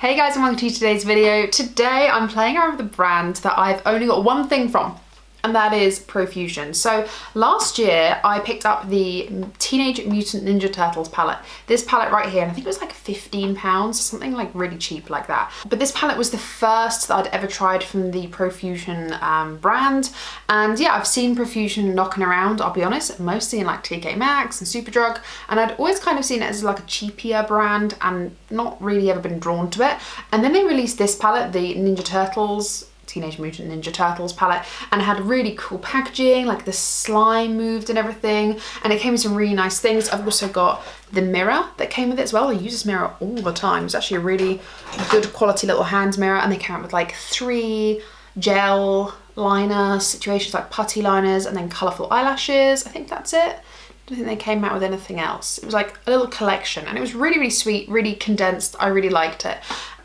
Hey guys, and welcome to today's video. Today I'm playing around with a brand that I've only got one thing from, and that is Profusion. So last year I picked up the Teenage Mutant Ninja Turtles palette. This palette right here, and I think it was like £15, something like really cheap like that. But this palette was the first that I'd ever tried from the Profusion brand. And yeah, I've seen Profusion knocking around, I'll be honest, mostly in like TK Maxx and Superdrug. And I'd always kind of seen it as like a cheapier brand and not really ever been drawn to it. And then they released this palette, the Ninja Turtles, Teenage Mutant Ninja Turtles palette, and it had really cool packaging, like the slime moved and everything, and it came with some really nice things. I've also got the mirror that came with it as well. I use this mirror all the time. It's actually a really good quality little hand mirror, and they came out with like 3 gel liner situations, like putty liners, and then colourful eyelashes. I think that's it. I don't think they came out with anything else. It was like a little collection, and it was really, really sweet, really condensed. I really liked it.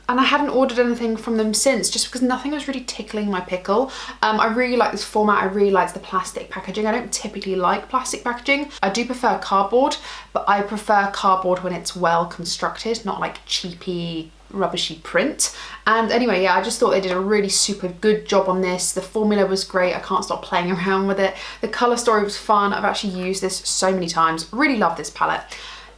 And I hadn't ordered anything from them since, just because nothing was really tickling my pickle. I really like this format. I really like the plastic packaging. I don't typically like plastic packaging. I do prefer cardboard, but I prefer cardboard when it's well constructed, not like cheapy, rubbishy print. And anyway, yeah, I just thought they did a really super good job on this. The formula was great. I can't stop playing around with it. The colour story was fun. I've actually used this so many times. Really love this palette.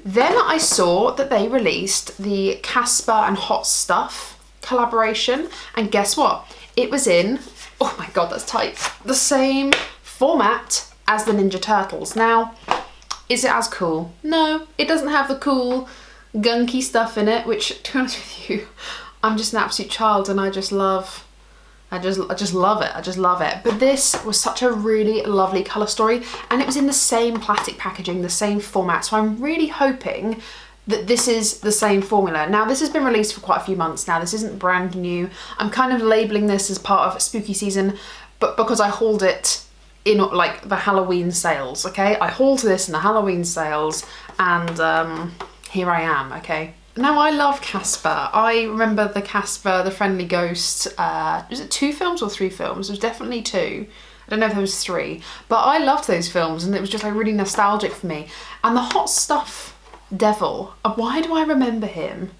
Then I saw that they released the Casper and Hot Stuff collaboration, and guess what? It was in, oh my god, that's tight, the same format as the Ninja Turtles. Now, is it as cool? No, it doesn't have the cool gunky stuff in it, which, to be honest with you, I'm just an absolute child and I just love it. But this was such a really lovely colour story, and it was in the same plastic packaging, the same format. So I'm really hoping that this is the same formula. Now, this has been released for quite a few months now. This isn't brand new. I'm kind of labelling this as part of spooky season, but because I hauled it in like the Halloween sales, okay? I hauled this in the Halloween sales, and here I am, okay? Now, I love Casper. I remember the Casper, the Friendly Ghost, was it 2 films or 3 films? It was definitely 2. I don't know if there was 3, but I loved those films and it was just like really nostalgic for me. And the Hot Stuff Devil, why do I remember him?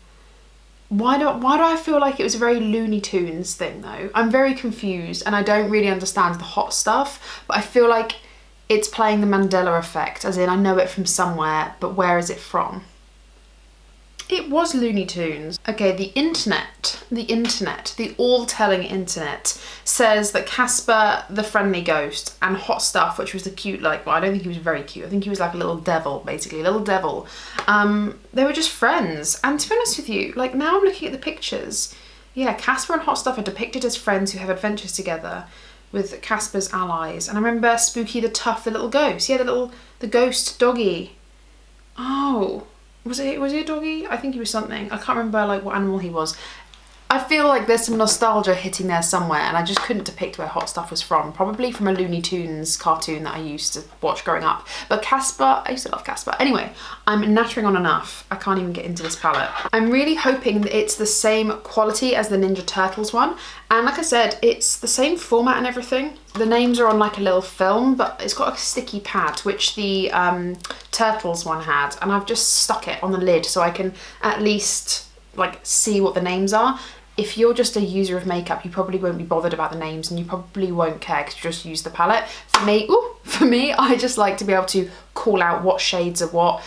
Why do I feel like it was a very Looney Tunes thing though? I'm very confused and I don't really understand the hot stuff, but I feel like it's playing the Mandela effect, as in I know it from somewhere, but where is it from? It was Looney Tunes. Okay, the all-telling internet says that Casper, the Friendly Ghost, and Hot Stuff, which was the cute, like, well, I don't think he was very cute. I think he was like a little devil, basically, a little devil. They were just friends. And to be honest with you, like, now I'm looking at the pictures. Yeah, Casper and Hot Stuff are depicted as friends who have adventures together with Casper's allies. And I remember Spooky the Tough, the little ghost. Yeah, the ghost doggy. Oh. Was he a doggy? I think he was something. I can't remember like what animal he was. I feel like there's some nostalgia hitting there somewhere, and I just couldn't depict where Hot Stuff was from. Probably from a Looney Tunes cartoon that I used to watch growing up. But Casper, I used to love Casper. Anyway, I'm nattering on enough. I can't even get into this palette. I'm really hoping that it's the same quality as the Ninja Turtles one. And like I said, it's the same format and everything. The names are on like a little film, but it's got a sticky pad, which the Turtles one had. And I've just stuck it on the lid so I can at least like see what the names are. If you're just a user of makeup, you probably won't be bothered about the names and you probably won't care because you just use the palette. For me, I just like to be able to call out what shades are what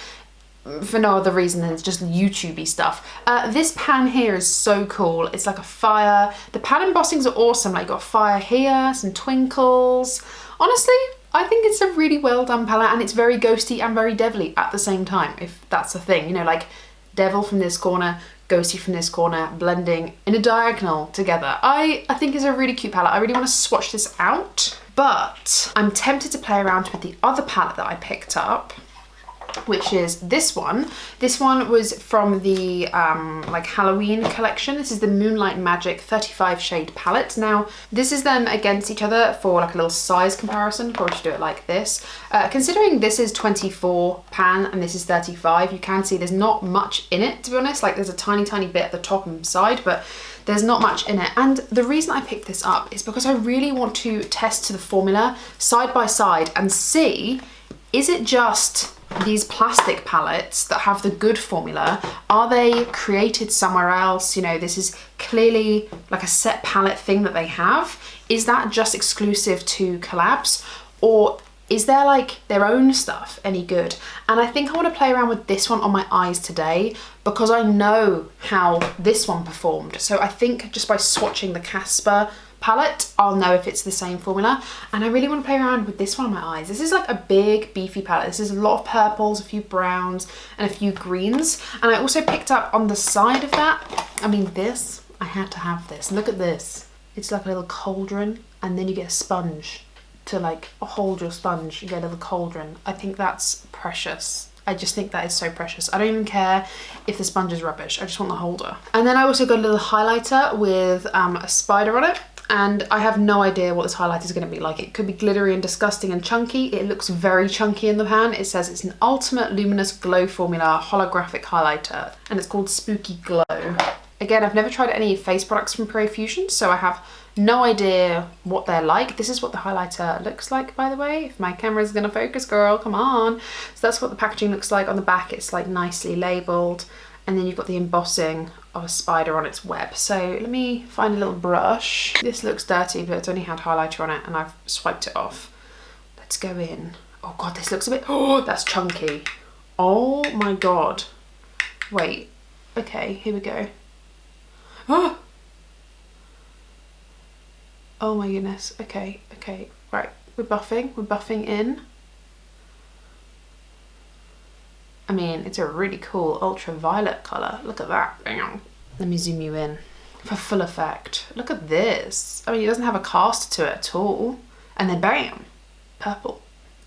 for no other reason than it's just YouTubey stuff. This pan here is so cool. It's like a fire. The pan embossings are awesome. Like, you got fire here, some twinkles. Honestly, I think it's a really well done palette, and it's very ghosty and very devilly at the same time, if that's a thing. You know, like devil from this corner, ghosty from this corner, blending in a diagonal together. I think it's a really cute palette. I really want to swatch this out, but I'm tempted to play around with the other palette that I picked up, which is this one. This one was from the like Halloween collection. This is the Moonlight Magic 35 shade palette. Now, this is them against each other for like a little size comparison. Probably should do it like this. Considering this is 24 pan and this is 35, you can see there's not much in it, to be honest. Like, there's a tiny bit at the top and side, but there's not much in it. And the reason I picked this up is because I really want to test the formula side by side and see, is it just these plastic palettes that have the good formula, are they created somewhere else? You know, this is clearly like a set palette thing that they have. Is that just exclusive to collabs, or is there like their own stuff any good? And I think I want to play around with this one on my eyes today because I know how this one performed. So I think just by swatching the Casper palette, I'll know if it's the same formula. And I really want to play around with this one on my eyes. This is like a big beefy palette. This is a lot of purples, a few browns and a few greens. And I also picked up on the side of that, I mean this, I had to have this. Look at this. It's like a little cauldron, and then you get a sponge to like hold your sponge. You get a little cauldron. I think that's precious. I just think that is so precious. I don't even care if the sponge is rubbish. I just want the holder. And then I also got a little highlighter with a spider on it. And I have no idea what this highlighter is going to be like. It could be glittery and disgusting and chunky. It looks very chunky in the pan. It says it's an ultimate luminous glow formula holographic highlighter, and it's called Spooky Glow. Again, I've never tried any face products from Profusion, so I have no idea what they're like. This is what the highlighter looks like, by the way. If my camera's gonna focus, girl, come on. So that's what the packaging looks like. On the back, it's like nicely labeled. And then you've got the embossing of a spider on its web. So let me find a little brush. This looks dirty, but it's only had highlighter on it and I've swiped it off. Let's go in. Oh God, this looks a bit, oh, that's chunky. Oh my God. Wait, okay, here we go. Oh! Oh my goodness, okay, right, we're buffing in. I mean, it's a really cool ultraviolet colour, look at that. Let me zoom you in for full effect. Look at this. I mean, it doesn't have a cast to it at all. And then bam, purple.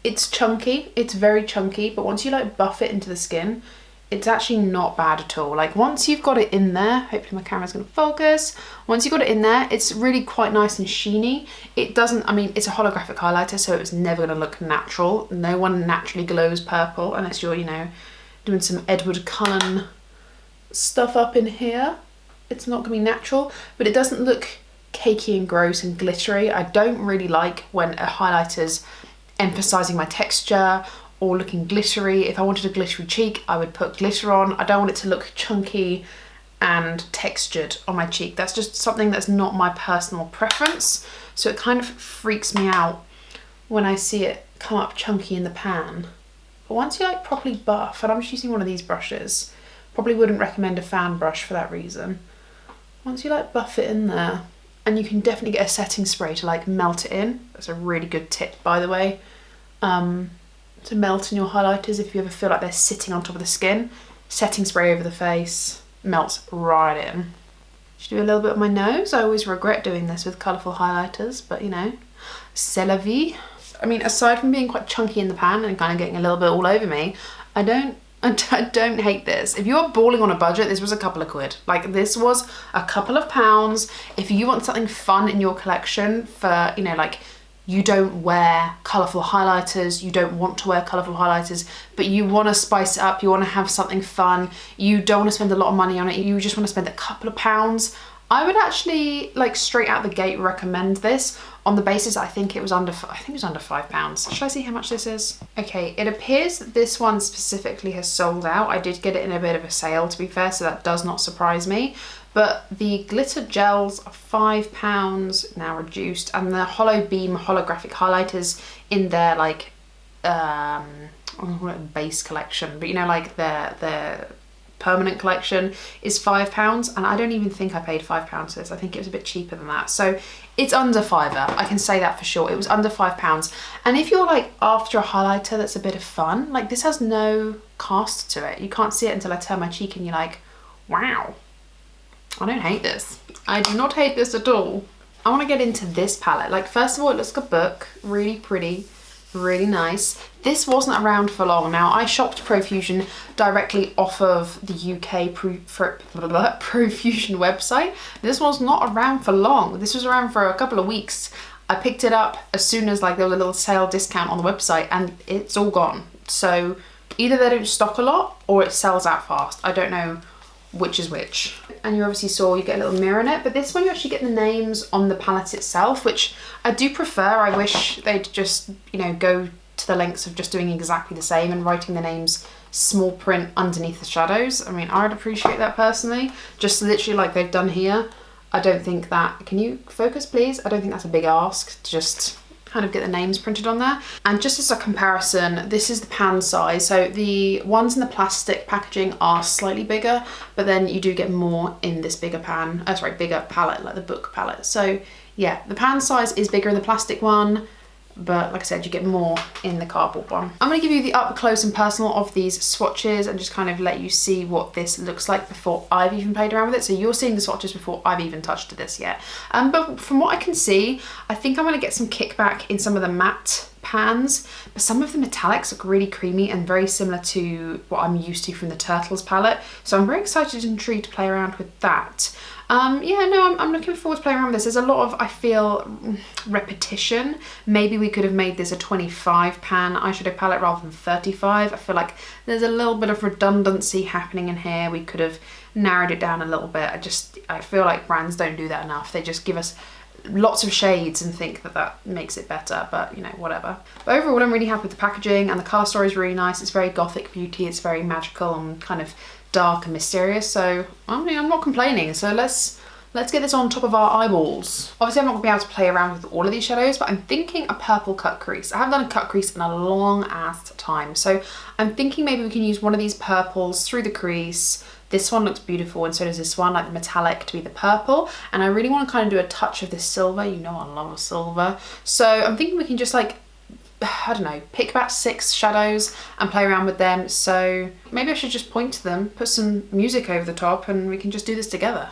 It's chunky, it's very chunky, but once you like buff it into the skin, it's actually not bad at all. Like once you've got it in there, hopefully my camera's gonna focus. Once you've got it in there, it's really quite nice and sheeny. It doesn't, I mean, it's a holographic highlighter, so it's never gonna look natural. No one naturally glows purple unless you're, you know, doing some Edward Cullen stuff up in here. It's not gonna be natural, but it doesn't look cakey and gross and glittery. I don't really like when a highlighter's emphasizing my texture or looking glittery. If I wanted a glittery cheek, I would put glitter on. I don't want it to look chunky and textured on my cheek. That's just something that's not my personal preference. So it kind of freaks me out when I see it come up chunky in the pan. But once you like properly buff, and I'm just using one of these brushes, probably wouldn't recommend a fan brush for that reason. Once you like buff it in there, and you can definitely get a setting spray to like melt it in. That's a really good tip, by the way. To melt in your highlighters if you ever feel like they're sitting on top of the skin. Setting spray over the face, melts right in. Should do a little bit on my nose. I always regret doing this with colourful highlighters, but you know, c'est la vie. I mean, aside from being quite chunky in the pan and kind of getting a little bit all over me, I don't hate this. If you're balling on a budget, this was a couple of quid. Like this was a couple of pounds. If you want something fun in your collection for, you know, like you don't wear colourful highlighters, you don't want to wear colourful highlighters, but you want to spice it up, you want to have something fun, you don't want to spend a lot of money on it, you just want to spend a couple of pounds, I would actually, like straight out the gate, recommend this on the basis I think it was under £5. Should I see how much this is? Okay, it appears that this one specifically has sold out. I did get it in a bit of a sale, to be fair, so that does not surprise me. But the glitter gels are £5 now reduced, and the Hollow Beam holographic highlighters in their like base collection, but you know, like their permanent collection is £5, and I don't even think I paid £5 for this. I think it was a bit cheaper than that. So it's under £5. I can say that for sure. It was under £5. And if you're like after a highlighter that's a bit of fun, like this has no cast to it. You can't see it until I turn my cheek and you're like, wow. I don't hate this. I do not hate this at all. I want to get into this palette. Like, first of all, it looks like a book. Really pretty, really nice. This wasn't around for long. Now, I shopped Profusion directly off of the UK Profusion website. This was not around for long. This was around for a couple of weeks. I picked it up as soon as like there was a little sale discount on the website, and it's all gone. So either they don't stock a lot or it sells out fast. I don't know which is which. And you obviously saw you get a little mirror in it, but this one you actually get the names on the palette itself, which I do prefer. I wish they'd just, you know, go to the lengths of just doing exactly the same and writing the names small print underneath the shadows. I mean, I'd appreciate that personally, just literally like they've done here. I don't think that, can you focus please? I don't think that's a big ask to just kind of get the names printed on there. And just as a comparison, this is the pan size. So the ones in the plastic packaging are slightly bigger, but then you do get more in this bigger pan, bigger palette, like the book palette. So yeah, the pan size is bigger in the plastic one, but like I said, you get more in the cardboard one. I'm going to give you the up close and personal of these swatches and just kind of let you see what this looks like before I've even played around with it. So you're seeing the swatches before I've even touched this yet. But from what I can see, I think I'm going to get some kickback in some of the matte pans, but some of the metallics look really creamy and very similar to what I'm used to from the Turtles palette. So I'm very excited and intrigued to play around with that. Yeah, no, I'm looking forward to playing around with this. There's a lot of, I feel, repetition. Maybe we could have made this a 25 pan eyeshadow palette rather than 35. I feel like there's a little bit of redundancy happening in here. We could have narrowed it down a little bit. I feel like brands don't do that enough. They just give us lots of shades and think that that makes it better, but you know, whatever. But overall, I'm really happy with the packaging, and the colour story is really nice. It's very gothic beauty. It's very magical and kind of dark and mysterious, so I mean, I'm not complaining. So let's get this on top of our eyeballs. Obviously I'm not gonna be able to play around with all of these shadows, but I'm thinking a purple cut crease. I haven't done a cut crease in a long ass time, so I'm thinking maybe we can use one of these purples through the crease. This one looks beautiful, and so does this one, like the metallic to be the purple, and I really want to kind of do a touch of this silver. You know I love a silver, so I'm thinking we can just like, I don't know, pick about 6 shadows and play around with them. So maybe I should just point to them, put some music over the top, and we can just do this together.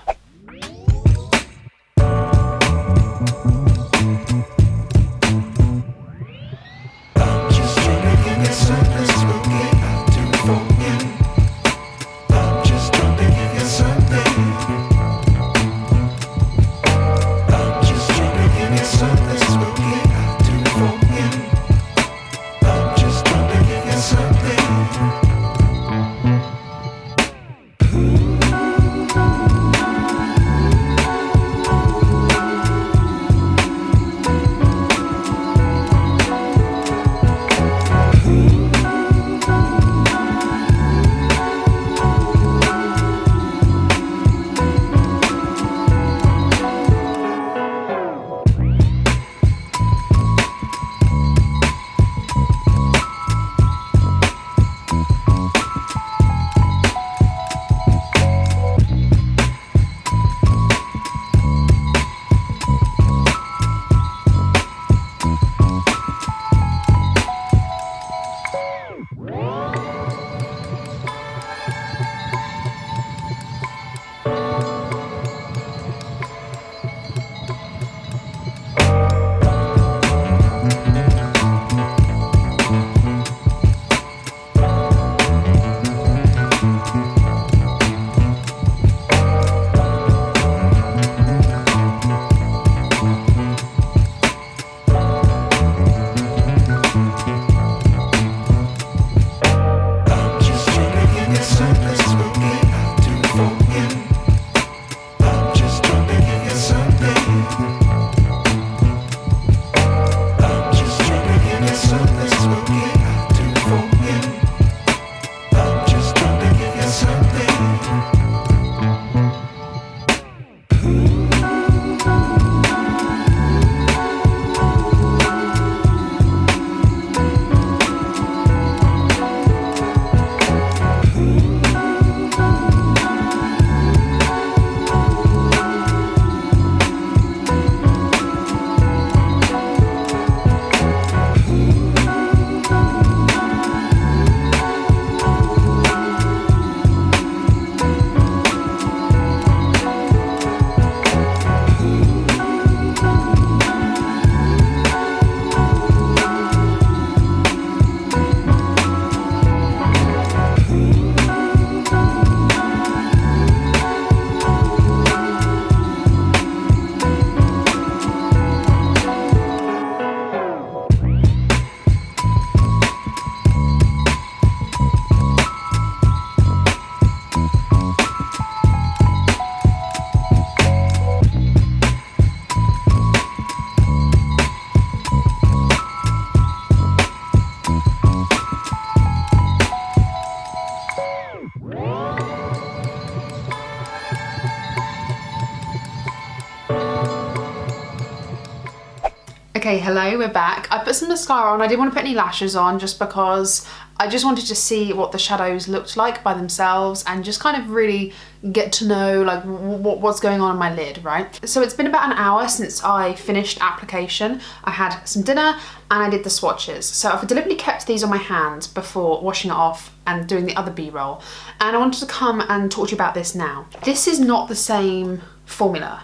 Okay, hello, we're back. I put some mascara on. I didn't want to put any lashes on just because I just wanted to see what the shadows looked like by themselves and just kind of really get to know like what's going on in my lid, right? So it's been about an hour since I finished application. I had some dinner and I did the swatches. So I've deliberately kept these on my hand before washing it off and doing the other B-roll. And I wanted to come and talk to you about this now. This is not the same formula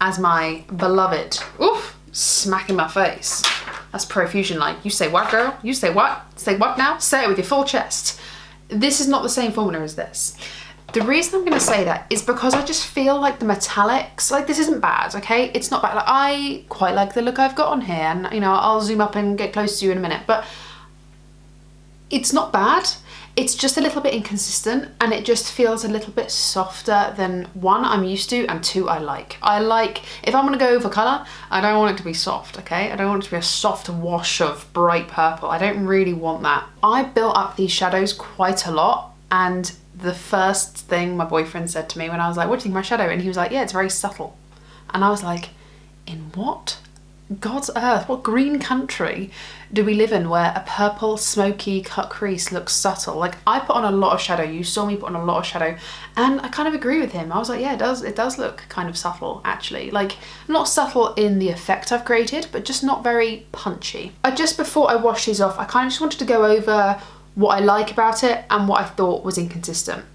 as my beloved, oof, smack in my face. That's Profusion Light. You say what, girl? You say what? Say what now? Say it with your full chest. This is not the same formula as this. The reason I'm gonna say that is because I just feel like the metallics, like this isn't bad, okay? It's not bad. Like, I quite like the look I've got on here, and you know, I'll zoom up and get close to you in a minute, but it's not bad. It's just a little bit inconsistent and it just feels a little bit softer than one, I'm used to, and two, I like. If I'm gonna go for colour, I don't want it to be soft, okay? I don't want it to be a soft wash of bright purple. I don't really want that. I built up these shadows quite a lot, and the first thing my boyfriend said to me when I was like, what do you think of my shadow? And he was like, yeah, it's very subtle. And I was like, in what God's earth, what green country do we live in where a purple smoky cut crease looks subtle? Like, I put on a lot of shadow, you saw me put on a lot of shadow, and I kind of agree with him. I was like, yeah, it does look kind of subtle actually. Like, not subtle in the effect I've created, but just not very punchy. Just before I wash these off, I kind of just wanted to go over what I like about it and what I thought was inconsistent.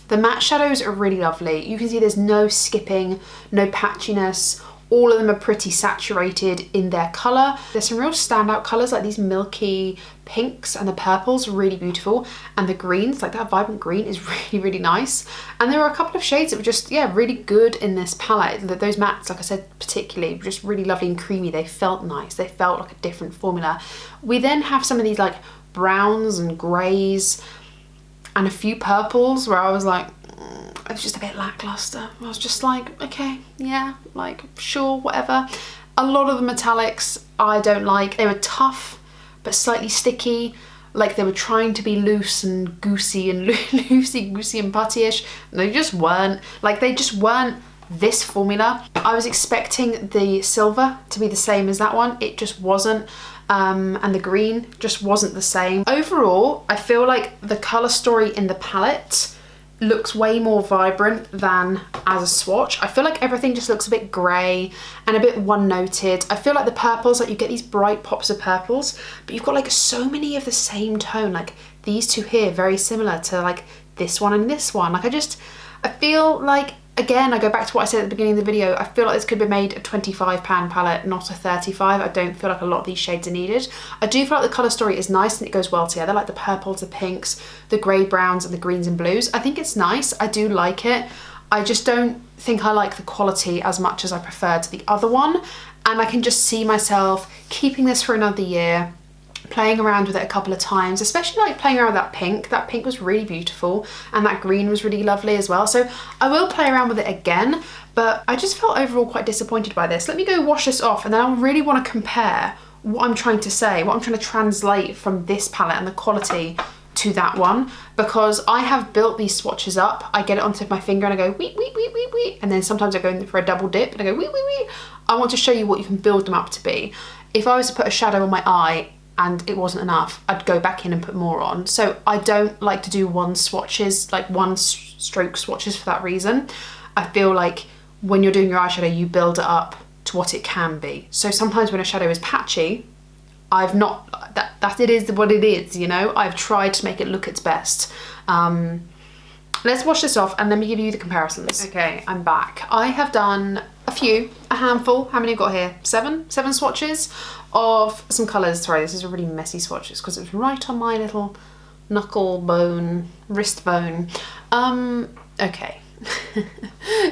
The matte shadows are really lovely. You can see there's no skipping, no patchiness. All of them are pretty saturated in their colour. There's some real standout colours like these milky pinks, and the purples are really beautiful, and the greens, like that vibrant green, is really, really nice. And there are a couple of shades that were just, yeah, really good in this palette. Those mattes, like I said, particularly, were just really lovely and creamy. They felt nice. They felt like a different formula. We then have some of these like browns and greys and a few purples where I was like, it was just a bit lackluster. I was just like, okay, yeah, like, sure, whatever. A lot of the metallics I don't like. They were tough, but slightly sticky. Like they were trying to be loose and goosey and loosey-goosey and puttyish. They just weren't. Like, they just weren't this formula. I was expecting the silver to be the same as that one. It just wasn't. And the green just wasn't the same. Overall, I feel like the colour story in the palette looks way more vibrant than as a swatch. I feel like everything just looks a bit grey and a bit one-noted. I feel like the purples, like you get these bright pops of purples, but you've got like so many of the same tone. Like these two here, very similar to like this one and this one. Like I feel like, again, I go back to what I said at the beginning of the video, I feel like this could be made a £25 palette, not a 35. I don't feel like a lot of these shades are needed. I do feel like the colour story is nice and it goes well together, like the purples, the pinks, the grey browns and the greens and blues. I think it's nice, I do like it. I just don't think I like the quality as much as I prefer to the other one. And I can just see myself keeping this for another year, playing around with it a couple of times, especially like playing around with that pink. That pink was really beautiful and that green was really lovely as well. So I will play around with it again, but I just felt overall quite disappointed by this. Let me go wash this off and then I really want to compare what I'm trying to say, what I'm trying to translate from this palette and the quality to that one, because I have built these swatches up. I get it on the tip of my finger and I go wee, wee, wee, wee, wee, and then sometimes I go in for a double dip and I go wee, wee, wee. I want to show you what you can build them up to be. If I was to put a shadow on my eye and it wasn't enough, I'd go back in and put more on. So I don't like to do one stroke swatches for that reason. I feel like when you're doing your eyeshadow, you build it up to what it can be. So sometimes when a shadow is patchy, it is what it is, you know? I've tried to make it look its best. Let's wash this off and let me give you the comparisons. Okay, I'm back. I have done a handful, how many I've got here? Seven swatches of some colours. Sorry, this is a really messy swatches because it's right on my little knuckle bone, wrist bone. Okay.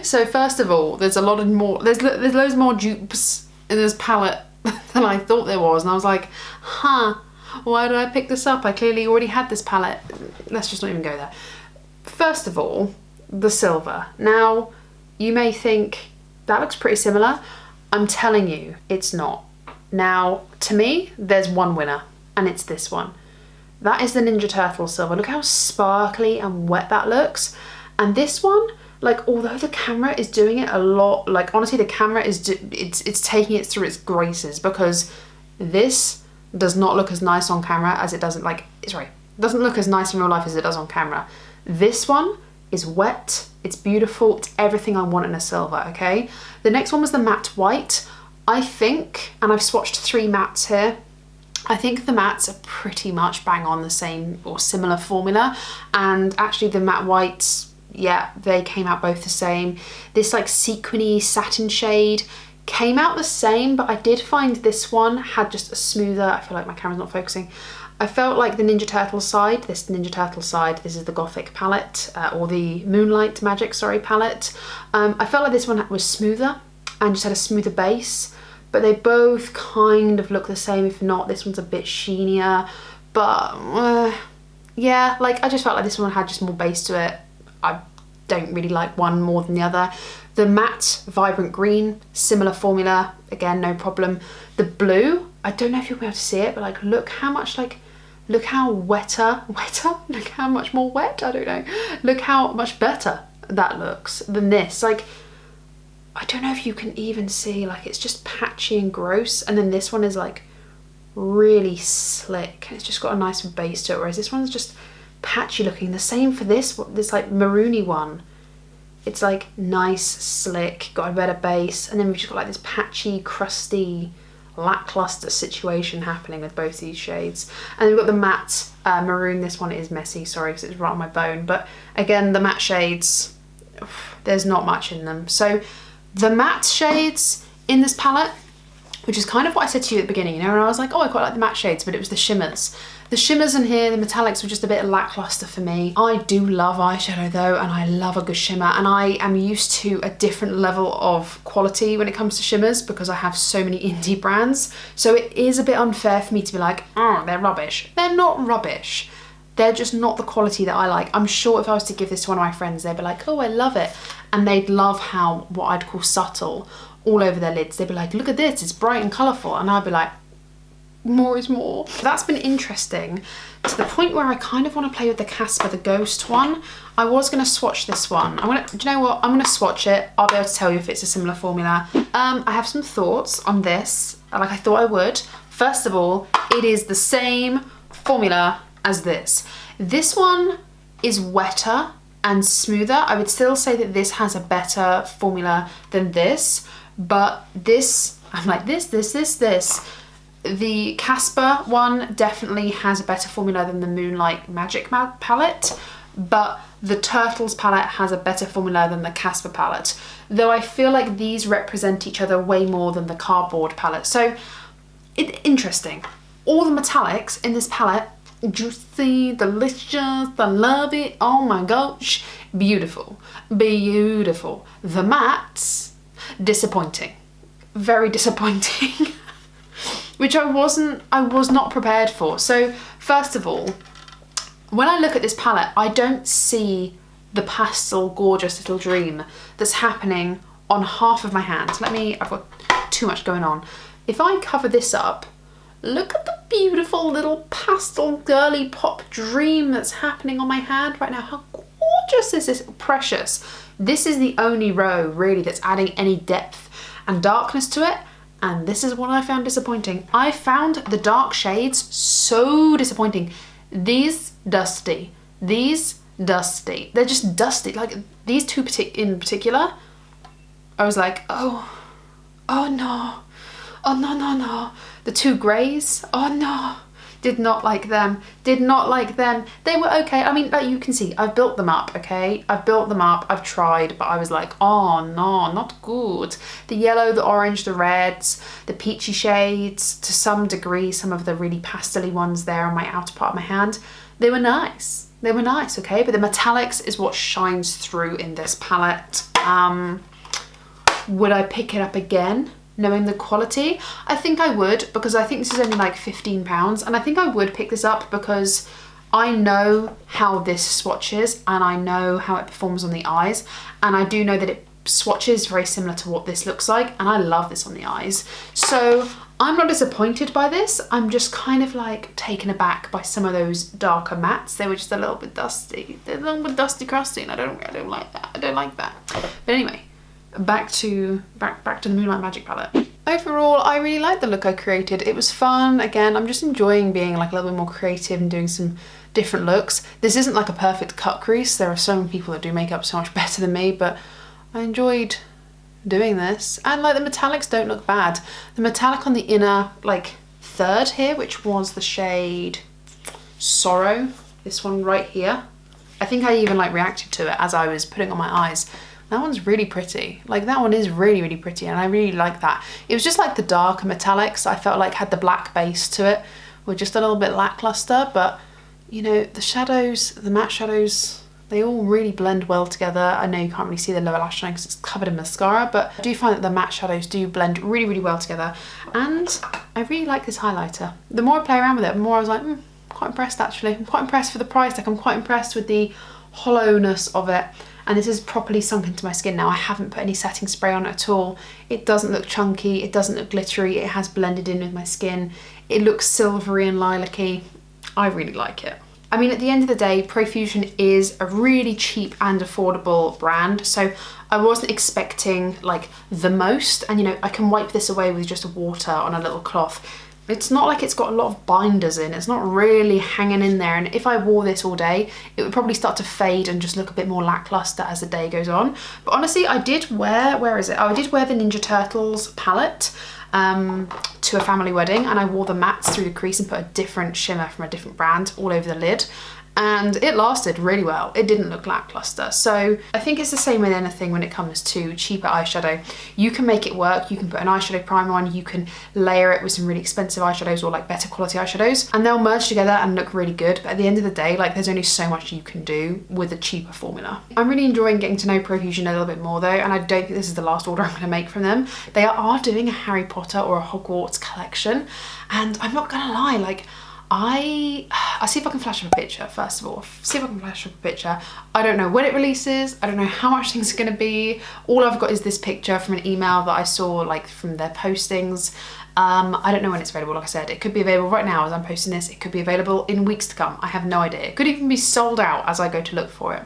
So first of all, there's loads more dupes in this palette than I thought there was, and I was like, huh, why did I pick this up? I clearly already had this palette. Let's just not even go there. First of all, the silver. Now, you may think that looks pretty similar. I'm telling you, it's not. Now, to me, there's one winner, and it's this one. That is the Ninja Turtle silver. Look how sparkly and wet that looks. And this one like, although the camera is doing it a lot, like honestly the camera is, it's taking it through its graces, because this does not look as nice on camera as it doesn't, like, sorry, doesn't look as nice in real life as it does on camera. This one is wet, it's beautiful, it's everything I want in a silver, okay? The next one was the matte white. I think, and I've swatched 3 mattes here, I think the mattes are pretty much bang on the same or similar formula, and actually the matte whites, yeah, they came out both the same. This like sequiny satin shade came out the same, but I did find this one had just a smoother, I feel like my camera's not focusing, I felt like the Ninja Turtle side, this is the Gothic palette, or the Moonlight Magic, sorry, palette. I felt like this one was smoother and just had a smoother base, but they both kind of look the same, if not, this one's a bit sheenier, but yeah, like I just felt like this one had just more base to it. I don't really like one more than the other. The matte vibrant green, similar formula, again, no problem. The blue, I don't know if you'll be able to see it, but like look how much, like, look how wetter, look how much more wet, I don't know. Look how much better that looks than this. Like, I don't know if you can even see, like it's just patchy and gross, and then this one is like really slick. It's just got a nice base to it, whereas this one's just patchy looking. The same for this like maroony one. It's like nice, slick, got a better base, and then we've just got like this patchy, crusty, lackluster situation happening with both these shades. And then we've got the matte maroon. This one is messy, sorry, because it's right on my bone, but again, the matte shades, there's not much in them. So the matte shades in this palette, which is kind of what I said to you at the beginning, you know, and I was like, oh, I quite like the matte shades, but it was the shimmers. The shimmers in here, the metallics were just a bit lackluster for me. I do love eyeshadow though, and I love a good shimmer, and I am used to a different level of quality when it comes to shimmers because I have so many indie brands. So it is a bit unfair for me to be like, oh, they're rubbish. They're not rubbish. They're just not the quality that I like. I'm sure if I was to give this to one of my friends, they'd be like, oh, I love it. And they'd love how, what I'd call subtle, all over their lids. They'd be like, look at this, it's bright and colourful. And I'd be like, more is more. That's been interesting to the point where I kind of want to play with the Casper, the Ghost one. I was going to swatch this one. Do you know what? I'm going to swatch it. I'll be able to tell you if it's a similar formula. I have some thoughts on this, like I thought I would. First of all, it is the same formula as this. This one is wetter and smoother. I would still say that this has a better formula than this, but this, I'm like this. The Casper one definitely has a better formula than the Moonlight Magic palette, but the Turtles palette has a better formula than the Casper palette, though I feel like these represent each other way more than the Cardboard palette. So it's interesting. All the metallics in this palette, juicy, delicious, I love it, oh my gosh, beautiful, beautiful. The mattes, disappointing, very disappointing. Which I was not prepared for. So first of all, when I look at this palette, I don't see the pastel gorgeous little dream that's happening on half of my hand. I've got too much going on. If I cover this up, look at the beautiful little pastel girly pop dream that's happening on my hand right now. How gorgeous is this? Precious. This is the only row really that's adding any depth and darkness to it. And this is what I found disappointing. I found the dark shades so disappointing. These dusty. They're just dusty. Like these two in particular, I was like, oh no. No. The two greys, oh no. Did not like them. They were okay. I mean, like you can see, I've built them up, okay? I've tried, but I was like, oh no, not good. The yellow, the orange, the reds, the peachy shades, to some degree, some of the really pastel-y ones there on my outer part of my hand, they were nice. Okay? But the metallics is what shines through in this palette. Would I pick it up again? Knowing the quality, I think I would, because I think this is only like £15, and I think I would pick this up because I know how this swatches and I know how it performs on the eyes, and I do know that it swatches very similar to what this looks like, and I love this on the eyes. So I'm not disappointed by this. I'm just kind of like taken aback by some of those darker mattes. They were just a little bit dusty. They're a little bit dusty crusty, and I don't like that. I don't like that. But anyway, back to the Moonlight Magic palette. Overall, I really liked the look I created. It was fun. Again, I'm just enjoying being like a little bit more creative and doing some different looks. This isn't like a perfect cut crease. There are so many people that do makeup so much better than me, but I enjoyed doing this. And like the metallics don't look bad. The metallic on the inner like third here, which was the shade Sorrow, this one right here, I think I even like reacted to it as I was putting on my eyes. That one's really pretty. Like that one is really, really pretty, and I really like that. It was just like the darker metallics I felt like had the black base to it, were just a little bit lackluster, but you know, the shadows, the matte shadows, they all really blend well together. I know you can't really see the lower lash line because it's covered in mascara, but I do find that the matte shadows do blend really, really well together. And I really like this highlighter. The more I play around with it, the more I was like, quite impressed actually. I'm quite impressed for the price. Like I'm quite impressed with the hollowness of it. And this is properly sunk into my skin now. I haven't put any setting spray on it at all. It doesn't look chunky, it doesn't look glittery, it has blended in with my skin. It looks silvery and lilac-y. I really like it. I mean, at the end of the day, Profusion is a really cheap and affordable brand, so I wasn't expecting like the most, and you know, I can wipe this away with just water on a little cloth. It's not like it's got a lot of binders in, it's not really hanging in there, and if I wore this all day, it would probably start to fade and just look a bit more lackluster as the day goes on. But honestly, I did wear, where is it? Oh, I did wear the Ninja Turtles palette to a family wedding, and I wore the mattes through the crease and put a different shimmer from a different brand all over the lid, and it lasted really well. It didn't look lackluster. So I think it's the same with anything when it comes to cheaper eyeshadow. You can make it work. You can put an eyeshadow primer on, you can layer it with some really expensive eyeshadows or like better quality eyeshadows, and they'll merge together and look really good. But at the end of the day, like there's only so much you can do with a cheaper formula. I'm really enjoying getting to know Profusion a little bit more though, and I don't think this is the last order I'm gonna make from them. They are doing a Harry Potter or a Hogwarts collection, and I'm not gonna lie, like I'll see if I can flash up a picture first of all. See if I can flash up a picture. I don't know when it releases. I don't know how much things are going to be. All I've got is this picture from an email that I saw like from their postings. I don't know when it's available. Like I said, it could be available right now as I'm posting this. It could be available in weeks to come. I have no idea. It could even be sold out as I go to look for it.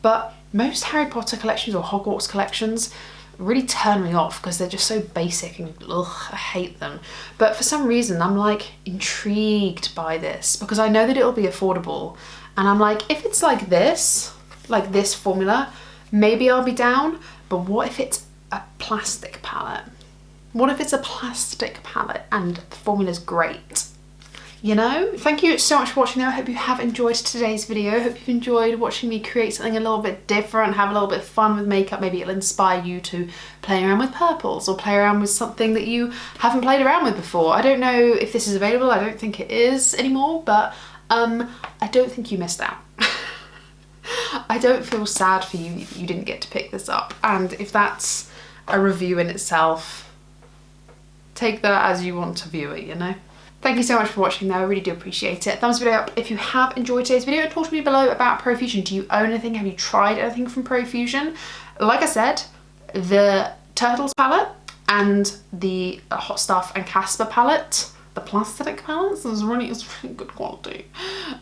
But most Harry Potter collections or Hogwarts collections really turn me off because they're just so basic and ugh, I hate them. But for some reason I'm like intrigued by this because I know that it'll be affordable, and I'm like, if it's like this formula, maybe I'll be down. But what if it's a plastic palette? What if it's a plastic palette and the formula's great? You know? Thank you so much for watching though. I hope you have enjoyed today's video. I hope you've enjoyed watching me create something a little bit different, have a little bit of fun with makeup. Maybe it'll inspire you to play around with purples or play around with something that you haven't played around with before. I don't know if this is available. I don't think it is anymore, but I don't think you missed out. I don't feel sad for you that you didn't get to pick this up. And if that's a review in itself, take that as you want to view it, you know? Thank you so much for watching though, I really do appreciate it. Thumbs video up if you have enjoyed today's video, and talk to me below about Profusion. Do you own anything? Have you tried anything from Profusion? Like I said, the Turtles palette and the Hot Stuff and Casper palette, the plastic palettes, is really good quality,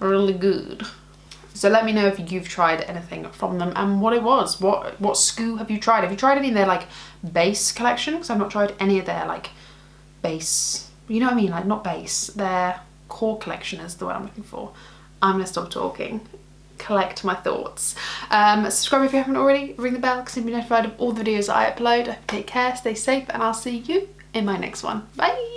really good. So let me know if you've tried anything from them and what it was. What SKU have you tried? Have you tried any of their like base collection? Because I've not tried any of their like base, you know what I mean, like not base, their core collection is the word I'm looking for. I'm gonna stop talking, collect my thoughts. Subscribe if you haven't already, ring the bell because you'll be notified of all the videos that I upload. Take care, stay safe, and I'll see you in my next one. Bye.